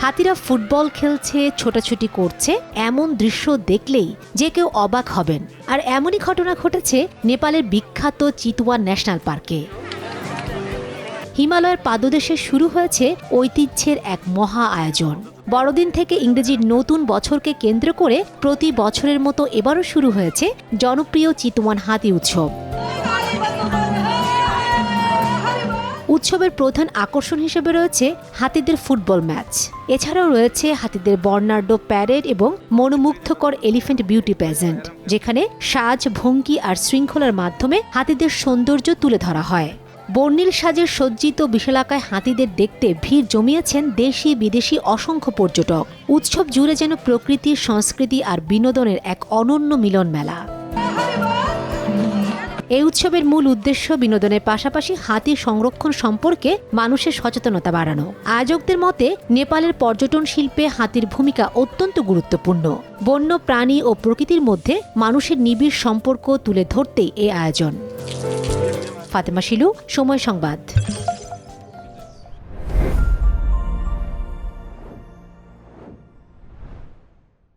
হাতিরা football খেলছে, ছোটাছুটি করছে, এমন দৃশ্য দেখলেই যে কেউ অবাক হবেন। আর এমনই ঘটনা ঘটেছে নেপালের বিখ্যাত চিতওয়ান ন্যাশনাল পার্কে। হিমালয়ের পাদদেশে শুরু হয়েছে ঐতিহ্যের এক মহা আয়োজন। বড়দিন থেকে ইংরেজির নতুন বছরকে কেন্দ্র করে প্রতি বছরের মতো এবারও শুরু হয়েছে জনপ্রিয় চিতওয়ান হাতি উৎসব। উৎসবের প্রধান আকর্ষণ হিসেবে রয়েছে হাতিদের ফুটবল ম্যাচ। এছাড়াও রয়েছে হাতিদের বর্ণাঢ্য প্যারেড এবং মনোমুগ্ধকর এলিফ্যান্ট বিউটি প্যাজেন্ট, যেখানে সাজ, ভঙ্গি আর শৃঙ্খলার মাধ্যমে হাতিদের সৌন্দর্য তুলে ধরা হয়। বর্ণিল সাজের সজ্জিত বিশালাকায় হাতিদের দেখতে ভিড় জমিয়েছেন দেশি বিদেশি অসংখ্য পর্যটক। উৎসব জুড়ে যেন প্রকৃতি, সংস্কৃতি আর বিনোদনের এক অনন্য মিলন মেলা। এই উৎসবের মূল উদ্দেশ্য বিনোদনের পাশাপাশি হাতি সংরক্ষণ সম্পর্কে মানুষের সচেতনতা বাড়ানো। আয়োজকদের মতে নেপালের পর্যটন শিল্পে হাতির ভূমিকা অত্যন্ত গুরুত্বপূর্ণ। বন্য প্রাণী ও প্রকৃতির মধ্যে মানুষের নিবিড় সম্পর্ক তুলে ধরতেই এই আয়োজন। ফাতেমা শিলু, সময় সংবাদ।